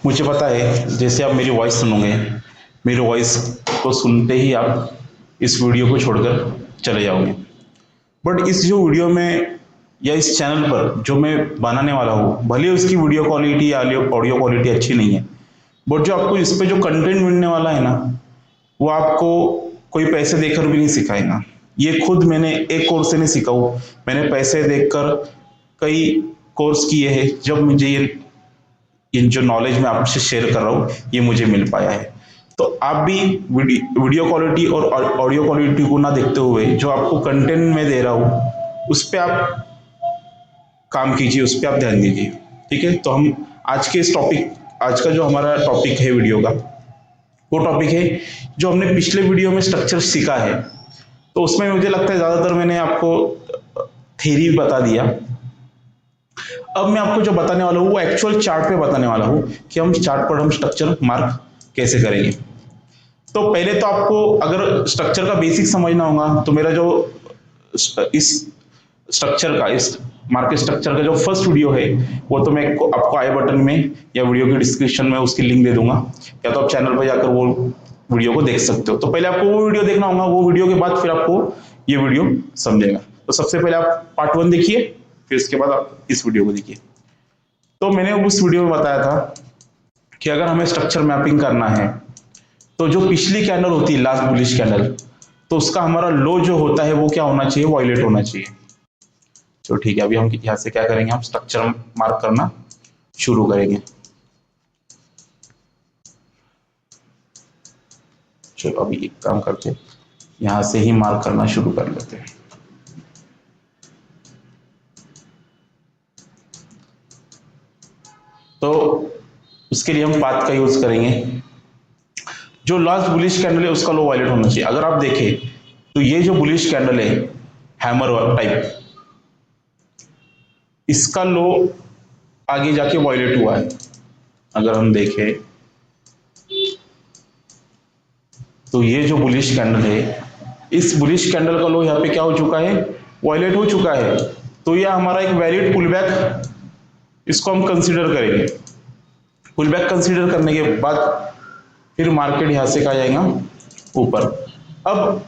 मुझे पता है जैसे आप मेरी वॉइस सुनोगे, मेरी वॉइस को सुनते ही आप इस वीडियो को छोड़कर चले जाओगे। बट इस जो वीडियो में या इस चैनल पर जो मैं बनाने वाला हूँ, भले उसकी वीडियो क्वालिटी या ऑडियो क्वालिटी अच्छी नहीं है, बट जो आपको इस पे जो कंटेंट मिलने वाला है ना, वो आपको कोई पैसे देकर भी नहीं सिखाएगा। ये खुद मैंने एक कोर्स से नहीं सीखा हूँ, मैंने पैसे देकर कई कोर्स किए हैं, जब मुझे ये जो नॉलेज मैं आपसे शेयर कर रहा हूँ ये मुझे मिल पाया है। तो आप भी वीडियो क्वालिटी और ऑडियो क्वालिटी को ना देखते हुए जो आपको कंटेंट में दे रहा हूँ उस पर आप काम कीजिए, उस पर आप ध्यान दीजिए। ठीक है, तो हम आज का जो हमारा टॉपिक है वीडियो का, वो टॉपिक है जो हमने पिछले वीडियो में स्ट्रक्चर सीखा है। तो उसमें मुझे लगता है ज्यादातर मैंने आपको थ्योरी बता दिया। अब मैं आपको जो बताने वाला हूँ वो एक्चुअल चार्ट पे बताने वाला हूँ कि हम चार्ट पर हम स्ट्रक्चर मार्क कैसे करेंगे। तो पहले तो आपको अगर स्ट्रक्चर का बेसिक समझना होगा तो मेरा जो इस स्ट्रक्चर का इस मार्केट स्ट्रक्चर का जो फर्स्ट वीडियो है वो तो मैं आपको आई बटन में या वीडियो के डिस्क्रिप्शन में उसकी लिंक दे दूंगा, या तो आप चैनल पर जाकर वो वीडियो को देख सकते हो। तो पहले आपको वो वीडियो देखना होगा, वो वीडियो के बाद फिर आपको ये वीडियो समझेगा। तो सबसे पहले आप पार्ट 1 देखिए, फिर उसके बाद आप इस वीडियो को देखिए। तो मैंने उस वीडियो में बताया था कि अगर हमें स्ट्रक्चर मैपिंग करना है तो जो पिछली कैंडल होती है लास्ट बुलिश कैंडल, तो उसका हमारा लो जो होता है वो क्या होना चाहिए, वायलेट होना चाहिए। तो ठीक है, अभी हम यहाँ से क्या करेंगे, हम स्ट्रक्चर मार्क करना शुरू करेंगे। चलो अभी एक काम करते हैं, यहां से ही मार्क करना शुरू कर लेते हैं। तो उसके लिए हम पाथ का यूज करेंगे। जो लास्ट बुलिश कैंडल है उसका लो वायलेट होना चाहिए। अगर आप देखें तो ये जो बुलिश कैंडल है हैमर टाइप, इसका लो आगे जाके वायलेट हुआ है। अगर हम देखें तो ये जो बुलिश कैंडल है, इस बुलिश कैंडल का लो यहाँ पे क्या हो चुका है, वायलेट हो चुका है। तो यह हमारा एक वैलिड पुलबैक, इसको हम कंसीडर करेंगे। पुलबैक कंसीडर करने के बाद फिर मार्केट यहां से कहा जाएगा ऊपर। अब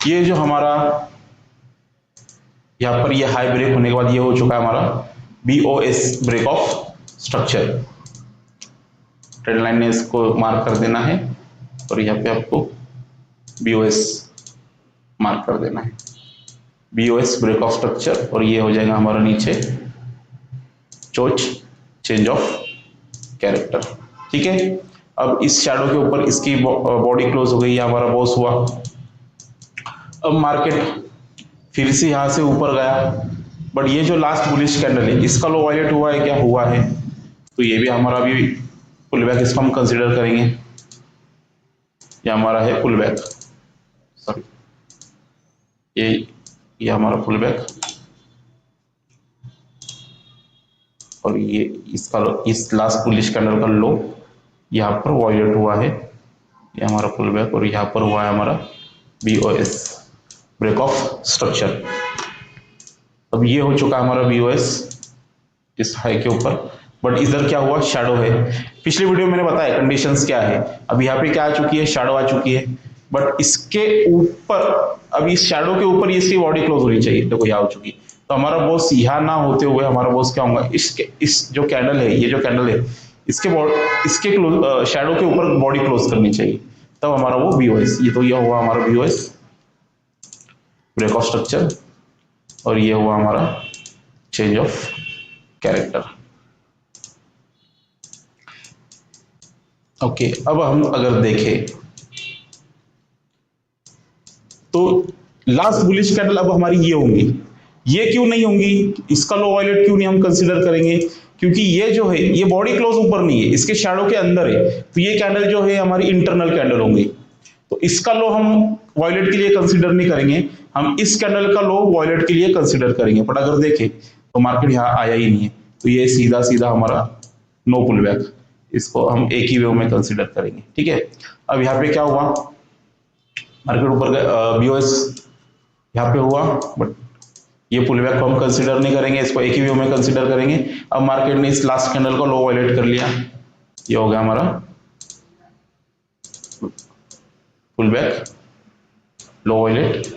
ये जो हमारा यहां पर ये हाई ब्रेक होने के बाद ये हो चुका है हमारा BOS, break of structure. Trend line ने इसको मार्क कर देना है और यहाँ पे आपको बीओएस मार्क कर देना है, बीओएस ब्रेक ऑफ स्ट्रक्चर। और ये हो जाएगा हमारा नीचे चोच, चेंज ऑफ कैरेक्टर। ठीक है, अब इस शैडो के ऊपर इसकी बॉडी क्लोज हो गई, हमारा बॉस हुआ। अब मार्केट फिर से यहां से ऊपर गया, बट ये जो लास्ट बुलिश कैंडल है इसका लो वायलेट हुआ है, क्या हुआ है, तो ये भी हमारा भी पुलबैक, इसको हम कंसीडर करेंगे। ये हमारा है पुलबैक, सॉरी ये हमारा पुलबैक। और ये इसका इस लास्ट बुलिश कैंडल का लो यहाँ पर वायलेट हुआ है, ये हमारा पुलबैक। और यहाँ पर हुआ है हमारा बीओएस, ब्रेक ऑफ स्ट्रक्चर। अब ये हो चुका है हमारा बीओएस इस हाई के ऊपर, बट इधर क्या हुआ, शैडो है। पिछले वीडियो में मैंने बताया कंडीशंस क्या है। अब यहाँ पे क्या आ चुकी है, शैडो आ चुकी है, बट इसके ऊपर, अब इस शैडो के ऊपर इसकी बॉडी क्लोज होनी चाहिए। देखो यहाँ हो चुकी, तो हमारा बॉस यहाँ ना होते हुए हमारा बॉस क्या होगा, इस जो कैंडल है, ये जो कैंडल है इसके शैडो के ऊपर बॉडी क्लोज करनी चाहिए, तब हमारा वो बीओएस। ये तो यह हुआ हमारा बीओएस, ब्रेक ऑफ स्ट्रक्चर। और ये हुआ हमारा चेंज ऑफ कैरेक्टर। ओके, अब हम अगर देखें तो लास्ट बुलिश कैंडल अब हमारी ये होंगी, ये क्यों नहीं होंगी, इसका लो वायलेट क्यों नहीं हम कंसीडर करेंगे, क्योंकि ये जो है ये बॉडी क्लोज ऊपर नहीं है, इसके शैडो के अंदर है। तो ये कैंडल जो है हमारी इंटरनल कैंडल होंगी, तो इसका लो हम वायलेट के लिए कंसीडर नहीं करेंगे, हम इस कैंडल का लो वायलेट के लिए कंसीडर करेंगे। बट अगर देखें तो मार्केट यहाँ आया ही नहीं है, तो ये सीधा सीधा हमारा नो पुलबैक। इसको हम एक ही वे में कंसीडर करेंगे। ठीक है, अब यहाँ पे क्या हुआ, मार्केट ऊपर गया, बीओएस यहाँ पे हुआ, बट ये पुल बैक को हम कंसीडर नहीं करेंगे, इसको एक ही वे में कंसीडर करेंगे। अब मार्केट ने इस लास्ट कैंडल को लो वायलेट कर लिया, ये हो गया हमारा पुल बैक, लो वायलेट,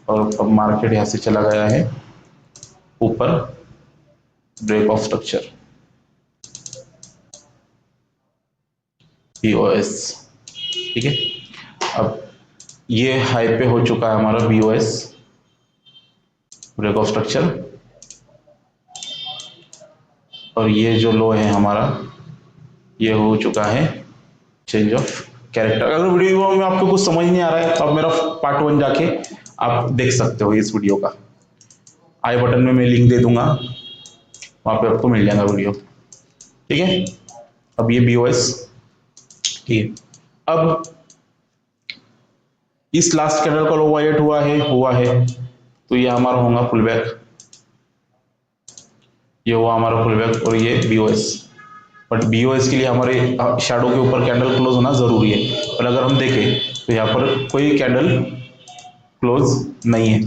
और अब मार्केट यहां से चला गया है ऊपर, ब्रेक ऑफ स्ट्रक्चर बीओएस। ठीक है, अब ये हाई पे हो चुका है हमारा बीओएस, ब्रेक ऑफ स्ट्रक्चर, और ये जो लो है हमारा ये हो चुका है चेंज ऑफ कैरेक्टर। अगर वीडियो में आपको कुछ समझ नहीं आ रहा है तो आप मेरा पार्ट 1 जाके आप देख सकते हो इस वीडियो का, आई बटन में मैं लिंक दे दूंगा, वहां पे आपको मिल जाएगा वीडियो। ठीक है, अब ये बीओएस, ठीक है, अब इस लास्ट कैंडल का लो वायलेट हुआ है तो ये हमारा होगा पुल बैक, ये हुआ हमारा पुल बैक, और ये बीओएस। बट बीओएस के लिए हमारे शैडो के ऊपर कैंडल क्लोज होना जरूरी है, और अगर हम देखें तो यहाँ पर कोई कैंडल क्लोज नहीं है।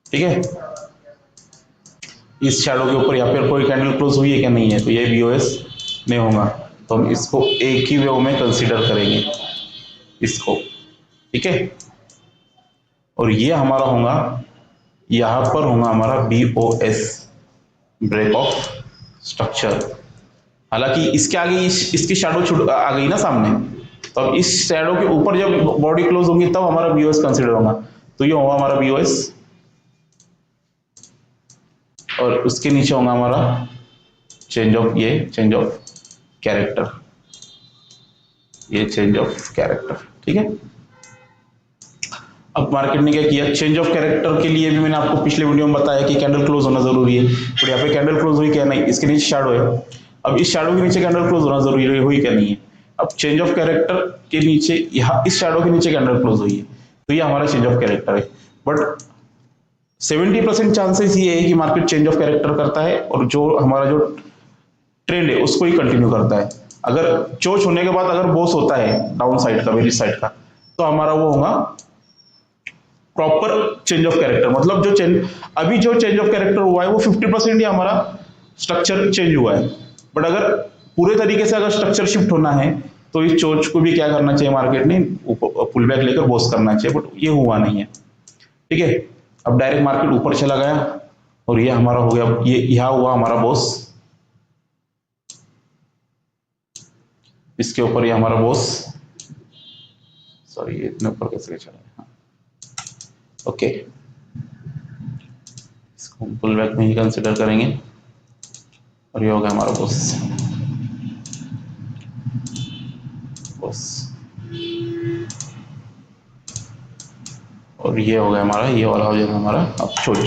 ठीक है, इस शैडो के ऊपर यहाँ पर कोई कैंडल क्लोज हुई है क्या, नहीं है, तो ये बीओएस नहीं होगा, तो हम इसको एक ही वे में कंसीडर करेंगे इसको। ठीक है, और ये हमारा होगा, यहां पर होगा हमारा बीओएस, ब्रेक ऑफ स्ट्रक्चर। हालांकि इसके आगे इसकी शैडो आ गई ना सामने, तो अब इस शैडो के ऊपर जब बॉडी क्लोज होगी तब हमारा बीओएस कंसीडर होगा, तो ये होगा हमारा बीओएस, और उसके नीचे होगा हमारा चेंज ऑफ कैरेक्टर, ये चेंज ऑफ कैरेक्टर। ठीक है, अब मार्केट ने क्या किया, चेंज ऑफ कैरेक्टर के लिए भी मैंने आपको पिछले वीडियो में बताया कि कैंडल क्लोज होना जरूरी है, बट यहाँ पे कैंडल क्लोज हुई क्या, नहीं, इसके नीचे शैडो है, अब इस शैडो के नीचे कैंडल क्लोज होना जरूरी हुई क्या, नहीं है। अब चेंज ऑफ कैरेक्टर के नीचे, यहाँ इस शैडो के नीचे कैंडल क्लोज हुई है, तो ये हमारा चेंज ऑफ कैरेक्टर है, बट 70% चांसेस ये है कि मार्केट चेंज ऑफ कैरेक्टर करता है और जो हमारा जो ट्रेंड है उसको ही कंटिन्यू करता है। अगर चोच होने के बाद अगर बॉस होता है डाउन साइड का, बेरिश साइड का, तो हमारा वो होगा प्रॉपर चेंज ऑफ कैरेक्टर, मतलब अभी जो चेंज ऑफ कैरेक्टर हुआ है वो 50% ही हमारा स्ट्रक्चर चेंज हुआ है, बट अगर पूरे तरीके से अगर स्ट्रक्चर शिफ्ट होना है तो इस चोच को भी क्या करना चाहिए, मार्केट ने पुल बैक लेकर बॉस करना चाहिए, बट ये हुआ नहीं है। ठीक है, अब डायरेक्ट मार्केट ऊपर चला गया और ये हमारा हो गया, ये यहां हुआ हमारा बॉस, इसके ऊपर ये हमारा बॉस, सॉरी ये इतने ऊपर कैसे चला है, हाँ। ओके, इसको हम पुल बैक में ही कंसिडर करेंगे, और ये हो गया हमारा बॉस, और ये हो गया हमारा, ये वाला हो जाएगा हमारा अब चोच।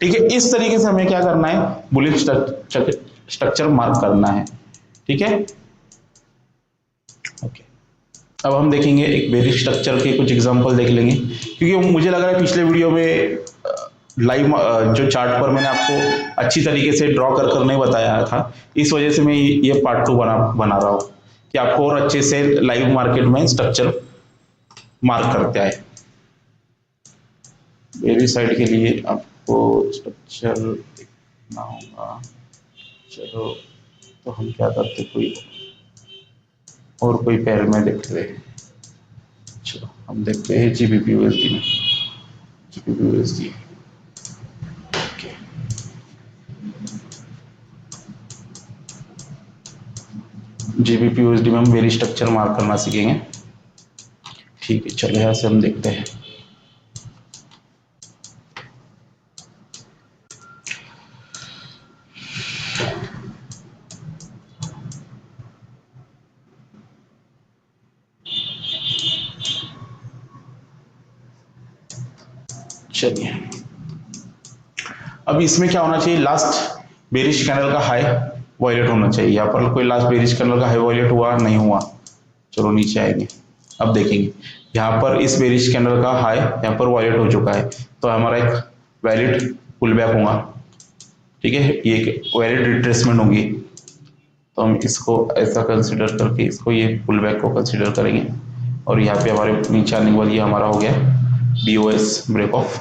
ठीक है, इस तरीके से हमें क्या करना है, बुलिश स्ट्रक्चर मार्क करना है। ठीक है, ओके, अब हम देखेंगे एक बेरिश स्ट्रक्चर के कुछ एग्जांपल देख लेंगे, क्योंकि मुझे लग रहा है पिछले वीडियो में लाइव जो चार्ट पर मैंने आपको अच्छी तरीके से ड्रॉ कर नहीं बताया था, इस वजह से मैं ये पार्ट 2 बना रहा हूँ कि आपको और अच्छे से लाइव मार्केट में स्ट्रक्चर मार्क करते आए। बेरिश साइड के लिए आपको स्ट्रक्चर देखना होगा, चलो तो हम क्या करते, कोई पैर में देखते हैं, चलो हम देखते हैं GBP/USD में, GBP/USD। GBP/USD में हम बेरिश स्ट्रक्चर मार्क करना सीखेंगे। ठीक है, चलो यहाँ से हम देखते हैं। चलिए, अब इसमें क्या होना चाहिए, लास्ट बेरिश कैंडल का हाई वायलेट होना चाहिए। यहाँ पर कोई लास्ट बेरिश कैंडल का हाई वायलेट हुआ, नहीं हुआ, चलो नीचे आएंगे, अब देखेंगे यहाँ पर इस बेरिश कैंडल का हाई यहाँ पर वायलेट हो चुका है, तो हमारा एक वैलिड पुल बैक होगा। ठीक है, ये वैलिड रिट्रेसमेंट होगी, तो हम इसको ऐसा कंसिडर करके इसको ये पुल बैक को कंसिडर करेंगे। और यहाँ पे हमारे नीचे आने के बाद ये हमारा हो गया BOS, ब्रेक ऑफ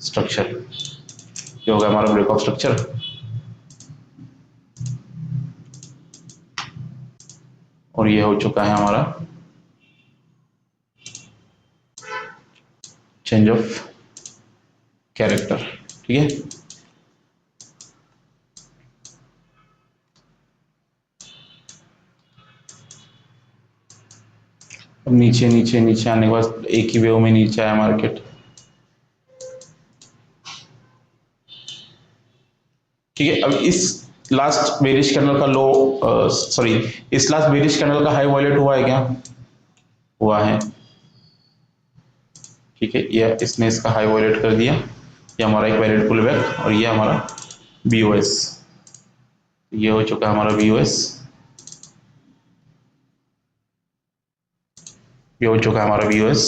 स्ट्रक्चर। ये हो गया हमारा ब्रेक ऑफ स्ट्रक्चर। और ये हो चुका है हमारा चेंज ऑफ कैरेक्टर। ठीक है, अब नीचे नीचे नीचे आने के बाद एक ही वेव में नीचे आया मार्केट। ठीक है, अब इस लास्ट बेरिश कैंडल का लो, सॉरी, इस लास्ट बेरिश कैंडल का हाई वायलेट हुआ है क्या? हुआ है। ठीक है, ये इसने इसका हाई वायलेट कर दिया। ये हमारा एक वैलिड पुल बैक और ये हमारा BOS। ये हो चुका है हमारा BOS। ये हो चुका है हमारा BOS।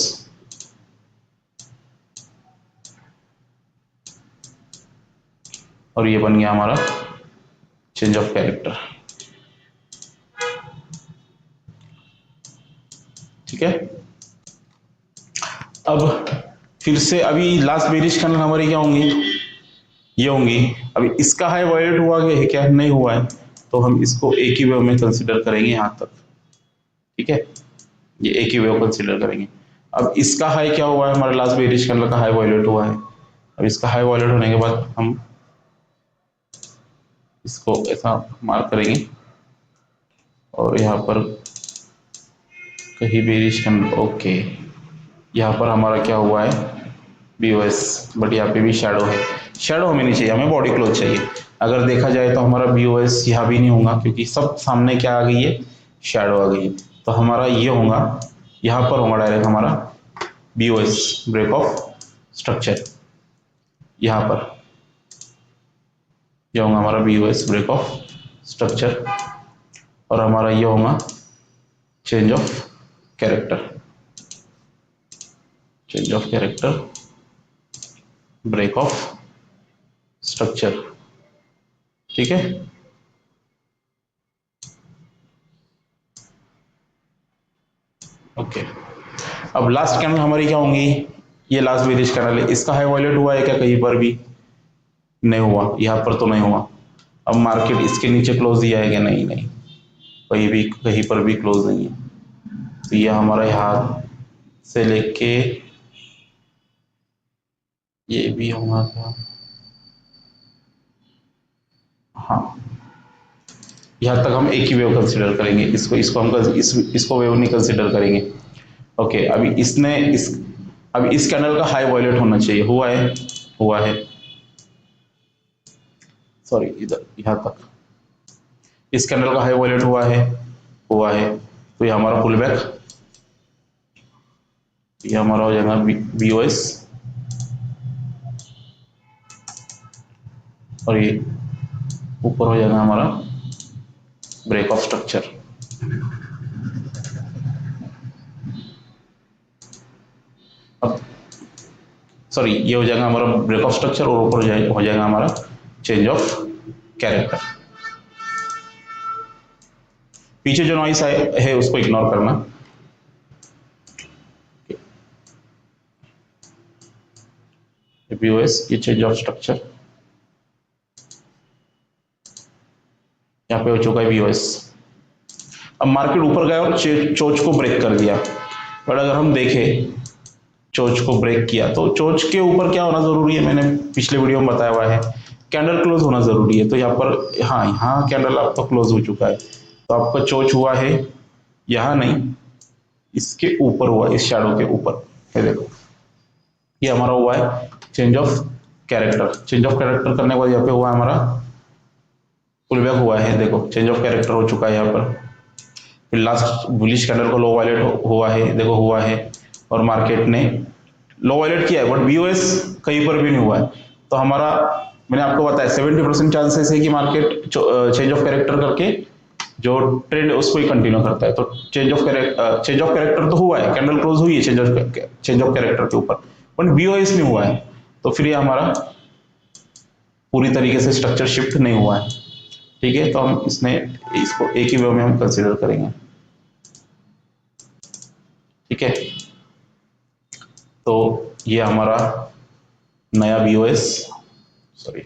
और ये बन गया हमारा चेंज ऑफ कैरेक्टर। ठीक है, अब फिर से अभी लास्ट बेरिश कैंडल हमारी क्या होंगी? ये होंगी। अभी इसका हाई वायलेट हुआ है क्या? नहीं हुआ है, तो हम इसको एक ही वेव में कंसिडर करेंगे यहां तक। ठीक है, ये एक ही वेव कंसिडर करेंगे। अब इसका हाई क्या हुआ है? हमारा लास्ट बेरिश कैंडल का हाई वायलेट हुआ है। अब इसका हाई वायलेट होने के बाद हम इसको ऐसा मार्क करेंगे और यहाँ पर कहीं बेरिश कैंडल, ओके, यहाँ पर हमारा क्या हुआ है? BOS, बट यहाँ पे भी शैडो है। शैडो हमें नहीं चाहिए, हमें बॉडी क्लोज चाहिए। अगर देखा जाए तो हमारा BOS यहाँ भी नहीं होगा क्योंकि सब सामने क्या आ गई है? शैडो आ गई है। तो हमारा ये होगा, यहाँ पर होगा डायरेक्ट हमारा BOS, ब्रेक ऑफ स्ट्रक्चर। यहाँ पर यह होगा हमारा BOS, ब्रेक ऑफ स्ट्रक्चर। और हमारा ये होगा change of character, change of character, break of structure. ठीक है, ओके। अब लास्ट कैंडल हमारी क्या होंगी? ये लास्ट बेरिश कैंडल है, इसका हाई वायलेट हुआ है क्या कहीं पर भी? नहीं हुआ, यहाँ पर तो नहीं हुआ। अब मार्केट इसके नीचे क्लोज दिया है क्या? नहीं, नहीं, कहीं पर भी क्लोज नहीं है। तो ये हमारा यहाँ से लेके ये भी होगा क्या? हाँ, यहाँ तक हम एक ही वेव कंसिडर करेंगे। इसको हम इसको वेव नहीं कंसिडर करेंगे। ओके, अभी इस कैंडल का हाई वायलेट होना चाहिए। हुआ है? हुआ है, सॉरी, इधर यहाँ तक इस कैंडल का हाई वायलेट हुआ है? हुआ है। तो ये हमारा पुल बैक, ये हमारा हो जाएगा BOS। और ये ऊपर हो जाएगा हमारा ब्रेक ऑफ स्ट्रक्चर। अब सॉरी, ये हो जाएगा हमारा ब्रेक ऑफ स्ट्रक्चर और ऊपर हो जाएगा हमारा चेंज ऑफ कैरेक्टर। पीछे जो नॉइस है उसको इग्नोर करना। BOS, ये चेंज ऑफ स्ट्रक्चर, यहाँ पे हो चुका है BOS। अब मार्केट ऊपर गया और चोच को ब्रेक कर दिया। बट अगर हम देखें चोच को ब्रेक किया तो चोच के ऊपर क्या होना जरूरी है? मैंने पिछले वीडियो में बताया हुआ है, कैंडल क्लोज होना जरूरी है। तो यहाँ पर हाँ, यहाँ कैंडल आपका क्लोज हो चुका है, तो आपका चोच हुआ है यहाँ नहीं, इसके ऊपर हुआ, इस शैडो के ऊपर है। देखो ये हमारा हुआ है change of character. Change of character करने के बाद यहाँ पे हुआ हमारा पुल बैक हुआ है। देखो चेंज ऑफ कैरेक्टर हो चुका है यहाँ पर। फिर लास्ट बुलिश कैंडल को लो वायलेट हुआ है, देखो हुआ है, और मार्केट ने लो वायलेट किया है, बट BOS कहीं पर भी नहीं हुआ है। तो हमारा, मैंने आपको बताया 70% चांसेस है कि मार्केट चेंज ऑफ कैरेक्टर करके जो ट्रेंड उसको ही कंटिन्यू करता है। तो चेंज ऑफ कैरेक्टर तो हुआ है, कैंडल क्लोज हुई है चेंज ऑफ कैरेक्टर के ऊपर, बट BOS नहीं हुआ है। तो फिर ये हमारा पूरी तरीके से स्ट्रक्चर शिफ्ट नहीं हुआ है। ठीक है, तो हम इसको एक ही वे में हम कंसिडर करेंगे। ठीक है, तो ये हमारा नया बीओएस, सॉरी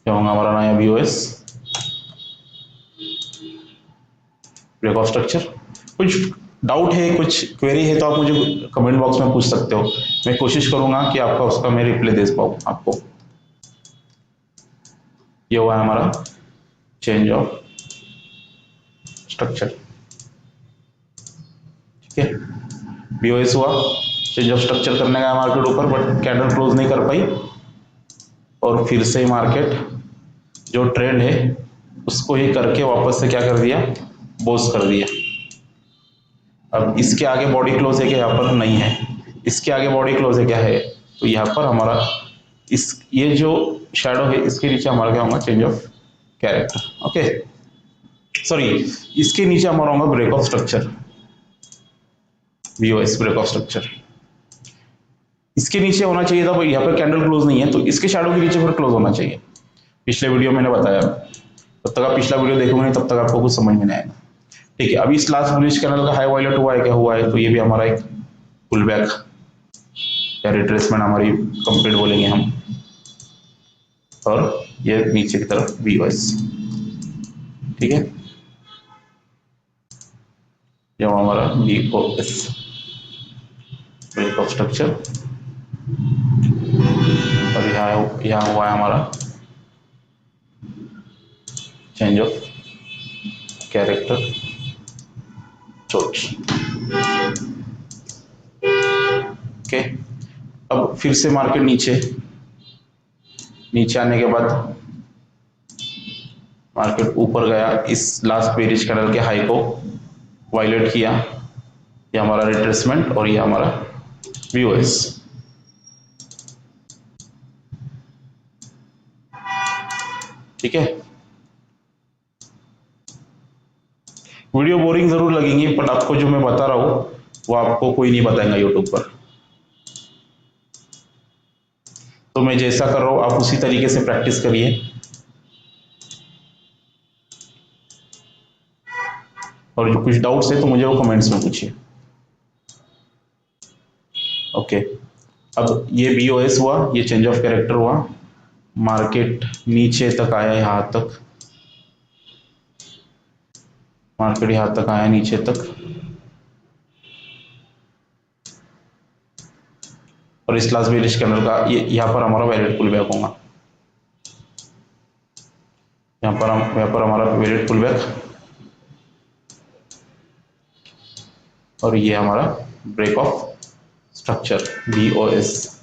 क्या होगा हमारा नया बीओएस ब्रेक ऑफ स्ट्रक्चर। कुछ डाउट है, कुछ क्वेरी है तो आप मुझे कमेंट बॉक्स में पूछ सकते हो, मैं कोशिश करूंगा कि आपका उसका मैं रिप्लाई दे पाऊँ आपको। ये हुआ हमारा चेंज ऑफ स्ट्रक्चर। ठीक है, बीओएस हुआ, चेंज ऑफ स्ट्रक्चर करने का मार्केट ऊपर, बट कैंडल क्लोज नहीं कर पाई और फिर से मार्केट जो ट्रेंड है उसको ही करके वापस से क्या कर दिया, बोस कर दिया। अब इसके आगे बॉडी क्लोज है क्या, यहाँ पर नहीं है, इसके आगे बॉडी क्लोज है क्या है, तो यहाँ पर हमारा ये जो शैडो है इसके नीचे हमारा क्या होगा, change of character. Okay, sorry, इसके नीचे हमारा होगा break of structure, BOS break of structure. इसके नीचे होना चाहिए था, यहाँ पर कैंडल क्लोज नहीं है तो इसके शैडो के नीचे फिर क्लोज होना चाहिए। पिछले वीडियो मैंने बताया, तब तक आप पिछला वीडियो देखोगे नहीं तब तक आपको कुछ समझ में नहीं आएगा। ठीक है, अभी इस लास्ट बुलिश कैंडल का हाई वायलेट हुआ है क्या, हुआ है, तो ये भी हमारा एक पुल बैक या रिट्रेसमेंट हमारी कंप्लीट बोलेंगे हम, और ये नीचे की तरफ बीओएस। ठीक है, जो हमारा बीओएस ब्रेक ऑफ स्ट्रक्चर, और यहाँ हुआ है हमारा चेंज ऑफ कैरेक्टर चोट। ओके, अब फिर से मार्केट नीचे आने के बाद मार्केट ऊपर गया, इस लास्ट बेरिश कैंडल के हाई को वायलेट किया, ये हमारा रिट्रेसमेंट और ये हमारा बीओएस। ठीक है, वीडियो बोरिंग जरूर लगेंगी, बट आपको जो मैं बता रहा हूं वो आपको कोई नहीं बताएगा यूट्यूब पर, तो मैं जैसा कर रहा हूं आप उसी तरीके से प्रैक्टिस करिए। और जो कुछ डाउट्स है तो मुझे वो कमेंट्स में पूछिए। ओके, अब ये बीओएस हुआ, ये चेंज ऑफ कैरेक्टर हुआ, मार्केट नीचे तक आया, यहां तक मार्केट यहां तक आया, नीचे तक, और इस लास्ट बेरिश कैंडल का यहाँ पर हमारा वैलिड पुल बैक होगा, यहाँ पर हमारा वैलिड पुल बैक, और ये हमारा break of structure BOS.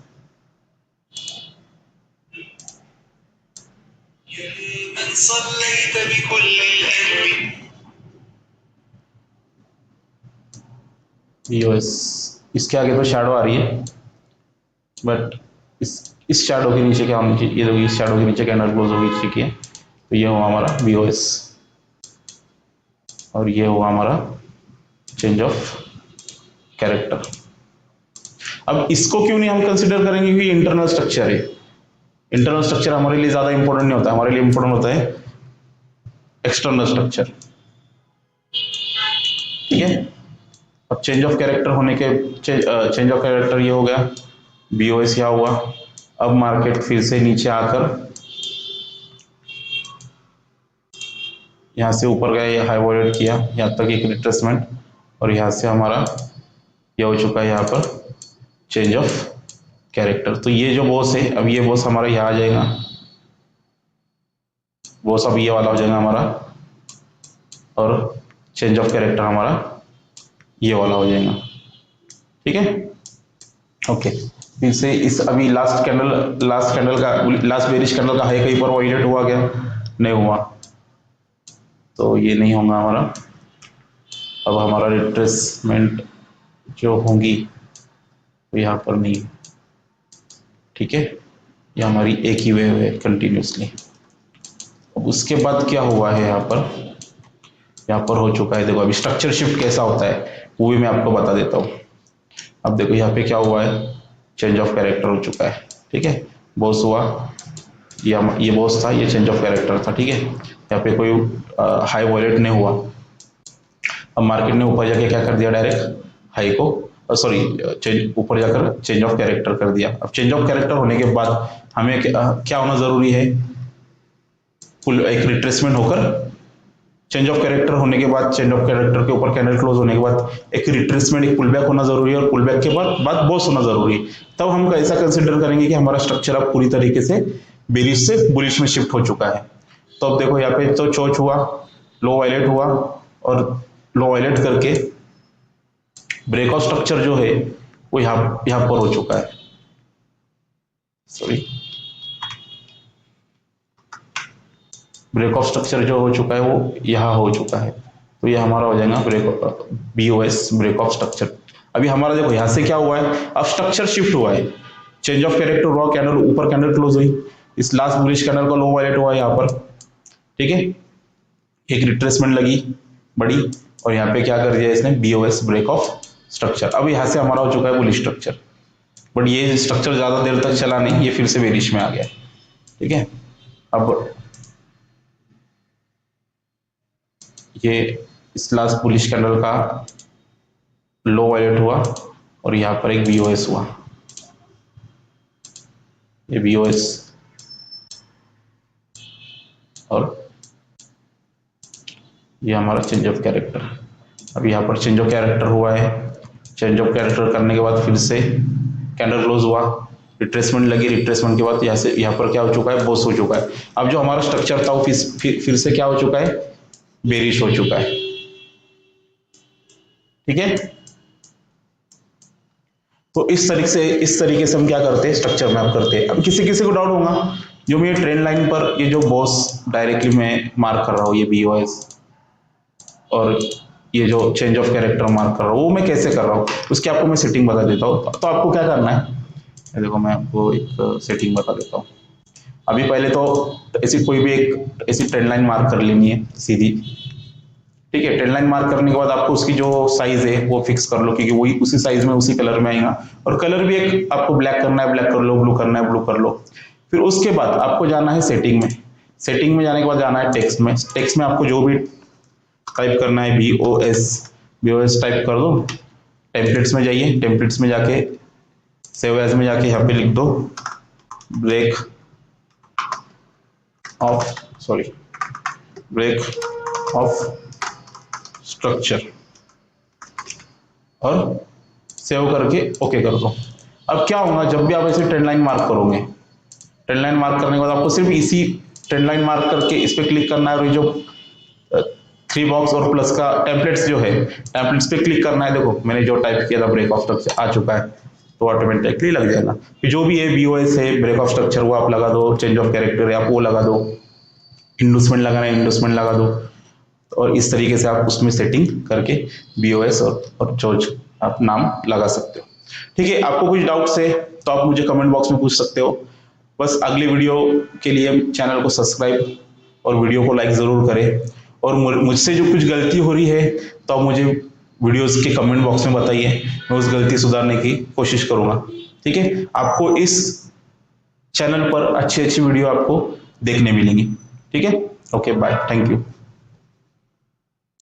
BOS, इसके आगे तो शैडो आ रही है, बट इस शैडो के नीचे क्या होनी चाहिए, ये देखो इस शैडो के नीचे कैंडल क्लोज होगी, ठीक है, तो ये हुआ हमारा बीओएस और ये हुआ हमारा चेंज ऑफ कैरेक्टर। अब इसको क्यों नहीं हम कंसिडर करेंगे, क्योंकि इंटरनल स्ट्रक्चर है, इंटरनल स्ट्रक्चर हमारे लिए ज्यादा इंपॉर्टेंट नहीं होता, हमारे लिए इंपॉर्टेंट होता है एक्सटर्नल स्ट्रक्चर। ठीक है, अब चेंज ऑफ कैरेक्टर होने के चेंज ऑफ कैरेक्टर ये हो गया, बीओएस यहाँ हुआ, अब मार्केट फिर से नीचे आकर यहां से ऊपर गया, ये हाई वायलेट किया, यहाँ तक एक रिट्रेसमेंट, और यहाँ से हमारा यह हो चुका है यहाँ पर चेंज ऑफ कैरेक्टर। तो ये जो बॉस है, अब ये बॉस हमारा यहाँ आ जाएगा, बॉस अब ये वाला हो जाएगा हमारा, और चेंज ऑफ कैरेक्टर हमारा ये वाला हो जाएगा। ठीक है, ओके, फिर से इस अभी लास्ट बेरिश कैंडल का हाई कहीं पर वायलेट हुआ क्या, नहीं हुआ, तो ये नहीं होगा हमारा। अब हमारा रिट्रेसमेंट जो होंगी तो यहाँ पर नहीं, ठीक है, ये हमारी एक ही वेव है कंटिन्यूसली। अब उसके बाद क्या हुआ है, यहाँ पर हो चुका है, देखो अभी स्ट्रक्चर शिफ्ट कैसा होता है, वो भी मैं आपको बता देता हूँ। अब देखो यहाँ पे क्या हुआ है, चेंज ऑफ कैरेक्टर हो चुका है, ठीक है, बॉस हुआ, ये बॉस था, ये चेंज ऑफ कैरेक्टर था, ठीक है। यहाँ पे कोई हाई वॉलेट नहीं हुआ। अब मार्केट ने ऊपर जाके क्या कर दिया, डायरेक्ट हाई को सॉरी चेंज ऊपर जाकर चेंज ऑफ कैरेक्टर कर दिया। अब चेंज ऑफ कैरेक्टर होने के बाद हमें क्या होना जरूरी है, एक रिट्रेसमेंट होकर, चेंज ऑफ कैरेक्टर होने के बाद, चेंज ऑफ कैरेक्टर के ऊपर कैंडल क्लोज होने के बाद एक रिट्रेसमेंट, एक पुलबैक होना जरूरी है, और पुलबैक के बाद बॉस होना जरूरी है। तब हम ऐसा कंसिडर करेंगे कि हमारा स्ट्रक्चर अब पूरी तरीके से बेरिश से बुलिश में शिफ्ट हो चुका है। तो अब देखो यहाँ पे तो चोच हुआ, लो वायलेट हुआ, और लो वायलेट करके ब्रेकआउट स्ट्रक्चर जो है वो यहाँ पर हो चुका है, सॉरी ब्रेकआउट स्ट्रक्चर जो हो चुका है वो यहाँ हो चुका है। तो ये हमारा हो जाएगा BOS ब्रेकआउट स्ट्रक्चर। अभी हमारा देखो यहाँ से क्या हुआ है, अब स्ट्रक्चर शिफ्ट हुआ है, चेंज ऑफ कैरेक्टर हुआ, कैंडल ऊपर कैंडल क्लोज हुई, इस लास्ट बुलिश कैंडल का लो वायलेट हुआ यहाँ पर, ठीक है, एक रिट्रेसमेंट लगी बड़ी, और यहाँ पे क्या कर दिया इसने, BOS ब्रेक ऑफ स्ट्रक्चर। अब यहाँ से हमारा हो चुका है बुलिश स्ट्रक्चर, बट ये स्ट्रक्चर ज्यादा देर तक चला नहीं, ये फिर से बेरिश में आ गया, ठीक है। अब ये इस लास्ट बुलिश कैंडल का लो वायलेट हुआ, और यहाँ पर एक BOS हुआ, ये BOS, और ये हमारा चेंज ऑफ कैरेक्टर। अब यहाँ पर चेंज ऑफ कैरेक्टर हुआ है, चेंज ऑफ कैरेक्टर करने के बाद फिर से कैंडल क्लोज हुआ, रिट्रेसमेंट लगी, रिट्रेसमेंट के बाद यहाँ पर क्या हो चुका है, बॉस हो चुका है। अब जो हमारा स्ट्रक्चर था वो फिर से क्या हो चुका है, बेरिश हो चुका है, ठीक है। तो इस तरीके से हम क्या करते हैं, स्ट्रक्चर मैप करते हैं। अब किसी को डाउट होगा, जो मैं ट्रेंड लाइन पर ये जो बॉस डायरेक्टली मैं मार्क कर रहा हूँ, ये BOS, और ये जो चेंज ऑफ कैरेक्टर मार्क कर रहा हूँ, वो मैं कैसे कर रहा हूँ, उसकी आपको मैं सेटिंग बता देता हूँ। तो आपको क्या करना है, देखो मैं आपको एक सेटिंग बता देता हूँ। अभी पहले तो ऐसी कोई भी एक ऐसी ट्रेंड लाइन मार्क कर लेनी है सीधी, ठीक है। ट्रेंड लाइन मार्क करने के बाद आपको उसकी जो साइज है वो फिक्स कर लो, क्योंकि वही उसी साइज में उसी कलर में आएगा, और कलर भी एक आपको ब्लैक करना है, ब्लैक कर लो, ब्लू करना है, ब्लू कर लो। फिर उसके बाद आपको जाना है सेटिंग में, सेटिंग में जाने के बाद जाना है टेक्स्ट में, टेक्स्ट में आपको जो भी टाइप करना है BOS टाइप कर दो, टेम्पलेट्स में जाइए, टेम्पलेट्स में जाके सेव एज में जाके यहाँ पे लिख दो ब्रेक ऑफ स्ट्रक्चर, और सेव करके ओके कर दो। अब क्या होगा, जब भी आप ऐसे ट्रेंड लाइन मार्क करोगे, ट्रेंड लाइन मार्क करने के बाद आपको सिर्फ इसी ट्रेंड लाइन मार्क करके इस पे क्लिक करना है, और ये जो 3 बॉक्स और प्लस का टेम्पलेट्स जो है, टेम्पलेट्स पे क्लिक करना है। देखो मैंने जो टाइप किया था ब्रेक ऑफ स्ट्रक्चर आ चुका है, तो ऑटोमेटिकली लग जाएगा। फिर जो भी है BOS है, ब्रेक ऑफ स्ट्रक्चर वो आप लगा दो, चेंज ऑफ कैरेक्टर है आप वो लगा दो, इंडोसमेंट लगाना है इंडोसमेंट लगा दो, और इस तरीके से आप उसमें सेटिंग करके BOS और चोच आप नाम लगा सकते हो, ठीक है। आपको कुछ डाउट्स है तो आप मुझे कमेंट बॉक्स में पूछ सकते हो। बस अगली वीडियो के लिए चैनल को सब्सक्राइब और वीडियो को लाइक जरूर करें, और मुझसे जो कुछ गलती हो रही है तो आप मुझे वीडियोस के कमेंट बॉक्स में बताइए, मैं उस गलती सुधारने की कोशिश करूंगा, ठीक है। आपको इस चैनल पर अच्छी वीडियो आपको देखने मिलेंगी, ठीक है। Okay bye, thank you.